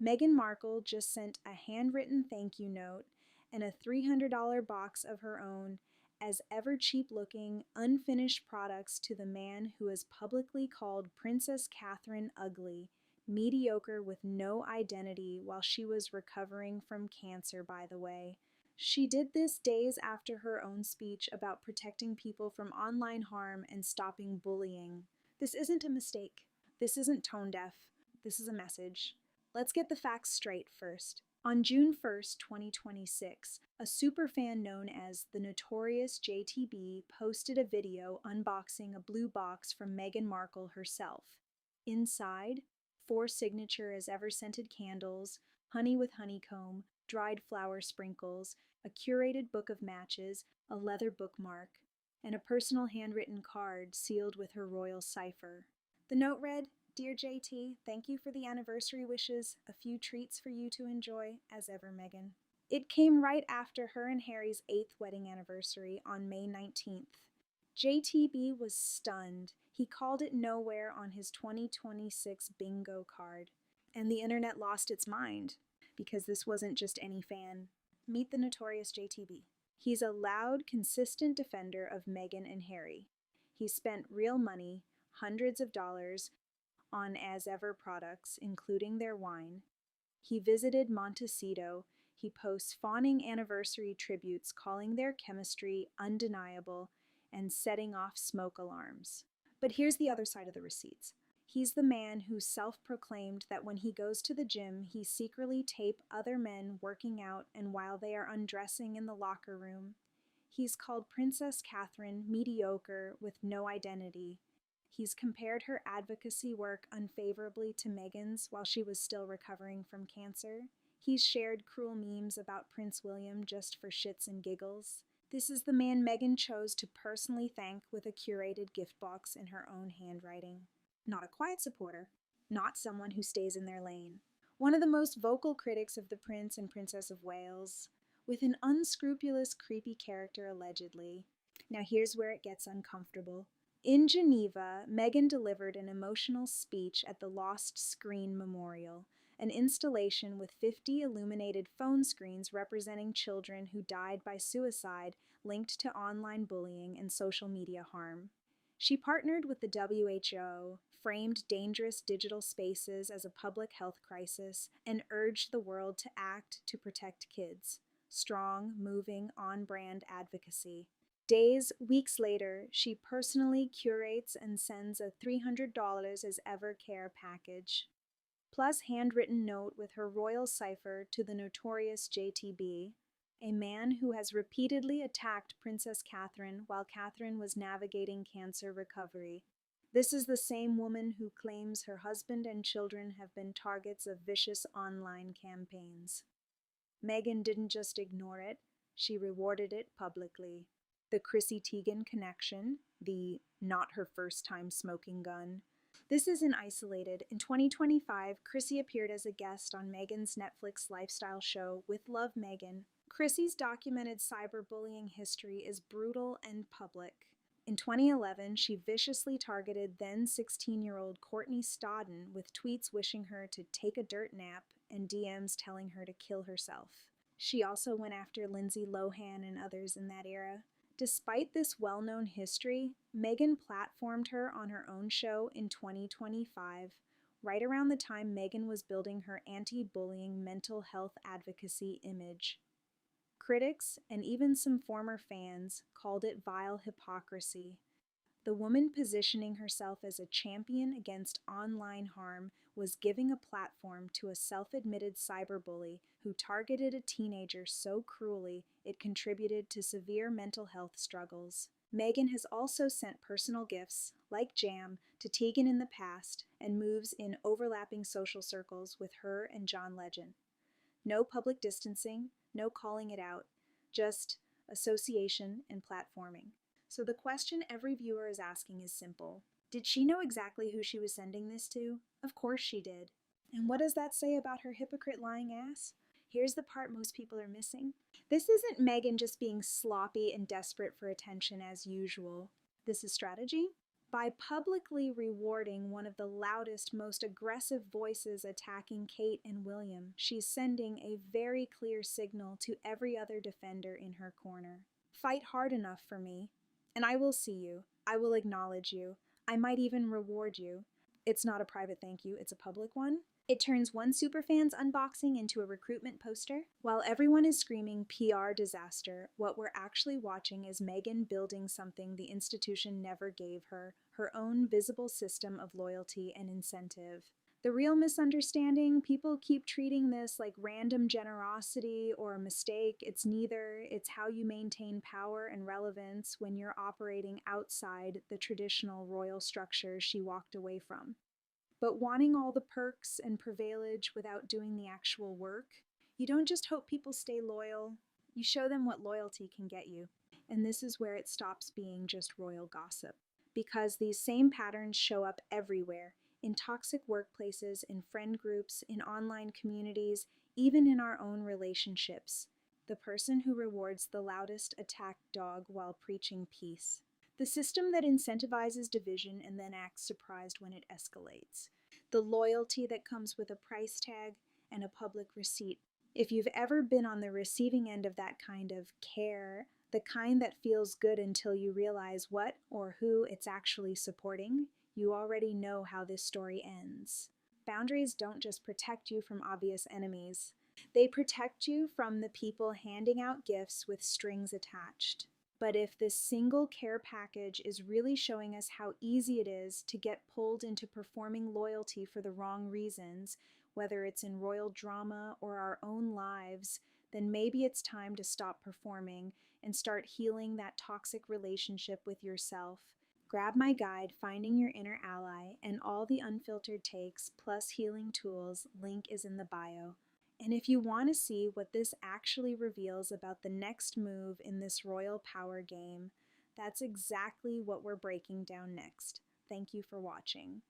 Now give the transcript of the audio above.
Meghan Markle just sent a handwritten thank you note and a $300 box of her own as ever cheap looking, unfinished products to the man who has publicly called Princess Catherine ugly, mediocre with no identity while she was recovering from cancer, by the way. She did this days after her own speech about protecting people from online harm and stopping bullying. This isn't a mistake. This isn't tone deaf. This is a message. Let's get the facts straight first. On June 1st, 2026, a superfan known as the Notorious JTB posted a video unboxing a blue box from Meghan Markle herself. Inside, 4 signature as ever scented candles, honey with honeycomb, dried flower sprinkles, a curated book of matches, a leather bookmark, and a personal handwritten card sealed with her royal cipher. The note read, "Dear JT, thank you for the anniversary wishes. A few treats for you to enjoy, as ever, Meghan." It came right after her and Harry's 8th wedding anniversary on May 19th. JTB was stunned. He called it nowhere on his 2026 bingo card. And the internet lost its mind, because this wasn't just any fan. Meet the Notorious JTB. He's a loud, consistent defender of Meghan and Harry. He spent real money, hundreds of dollars, on as ever products, including their wine. He visited Montecito. He posts fawning anniversary tributes calling their chemistry undeniable and setting off smoke alarms. But here's the other side of the receipts. He's the man who self-proclaimed that when he goes to the gym, he secretly tapes other men working out and while they are undressing in the locker room. He's called Princess Catherine mediocre with no identity. He's compared her advocacy work unfavorably to Meghan's while she was still recovering from cancer. He's shared cruel memes about Prince William just for shits and giggles. This is the man Meghan chose to personally thank with a curated gift box in her own handwriting. Not a quiet supporter, not someone who stays in their lane. One of the most vocal critics of the Prince and Princess of Wales, with an unscrupulous, creepy character allegedly. Now here's where it gets uncomfortable. In Geneva, Meghan delivered an emotional speech at the Lost Screen Memorial, an installation with 50 illuminated phone screens representing children who died by suicide linked to online bullying and social media harm. She partnered with the WHO, framed dangerous digital spaces as a public health crisis, and urged the world to act to protect kids. Strong, moving, on-brand advocacy. Days, weeks later, she personally curates and sends a $300 as ever care package, plus handwritten note with her royal cipher to the Notorious JTB, a man who has repeatedly attacked Princess Catherine while Catherine was navigating cancer recovery. This is the same woman who claims her husband and children have been targets of vicious online campaigns. Meghan didn't just ignore it, she rewarded it publicly. The Chrissy Teigen connection, the not her first time smoking gun. This isn't isolated. In 2025, Chrissy appeared as a guest on Meghan's Netflix lifestyle show With Love Meghan. Chrissy's documented cyberbullying history is brutal and public. In 2011, she viciously targeted then 16-year-old Courtney Stodden with tweets wishing her to take a dirt nap and DMs telling her to kill herself. She also went after Lindsay Lohan and others in that era. Despite this well-known history, Meghan platformed her on her own show in 2025, right around the time Meghan was building her anti-bullying mental health advocacy image. Critics, and even some former fans, called it vile hypocrisy. The woman positioning herself as a champion against online harm was giving a platform to a self-admitted cyberbully who targeted a teenager so cruelly it contributed to severe mental health struggles. Meghan has also sent personal gifts, like jam, to Teigen in the past and moves in overlapping social circles with her and John Legend. No public distancing, no calling it out, just association and platforming. So the question every viewer is asking is simple. Did she know exactly who she was sending this to? Of course she did. And what does that say about her hypocrite lying ass? Here's the part most people are missing. This isn't Meghan just being sloppy and desperate for attention as usual. This is strategy. By publicly rewarding one of the loudest, most aggressive voices attacking Kate and William, she's sending a very clear signal to every other defender in her corner. Fight hard enough for me, and I will see you. I will acknowledge you. I might even reward you. It's not a private thank you, it's a public one. It turns one superfan's unboxing into a recruitment poster. While everyone is screaming PR disaster, what we're actually watching is Meghan building something the institution never gave her, her own visible system of loyalty and incentive. The real misunderstanding, people keep treating this like random generosity or a mistake. It's neither. It's how you maintain power and relevance when you're operating outside the traditional royal structure she walked away from. But wanting all the perks and privilege without doing the actual work, you don't just hope people stay loyal, you show them what loyalty can get you. And this is where it stops being just royal gossip. Because these same patterns show up everywhere, in toxic workplaces, in friend groups, in online communities, even in our own relationships. The person who rewards the loudest attacked dog while preaching peace. The system that incentivizes division and then acts surprised when it escalates. The loyalty that comes with a price tag and a public receipt. If you've ever been on the receiving end of that kind of care, the kind that feels good until you realize what or who it's actually supporting, you already know how this story ends. Boundaries don't just protect you from obvious enemies. They protect you from the people handing out gifts with strings attached. But if this single care package is really showing us how easy it is to get pulled into performing loyalty for the wrong reasons, whether it's in royal drama or our own lives, then maybe it's time to stop performing and start healing that toxic relationship with yourself. Grab my guide, Finding Your Inner Ally, and all the unfiltered takes, plus healing tools. Link is in the bio. And if you want to see what this actually reveals about the next move in this royal power game, that's exactly what we're breaking down next. Thank you for watching.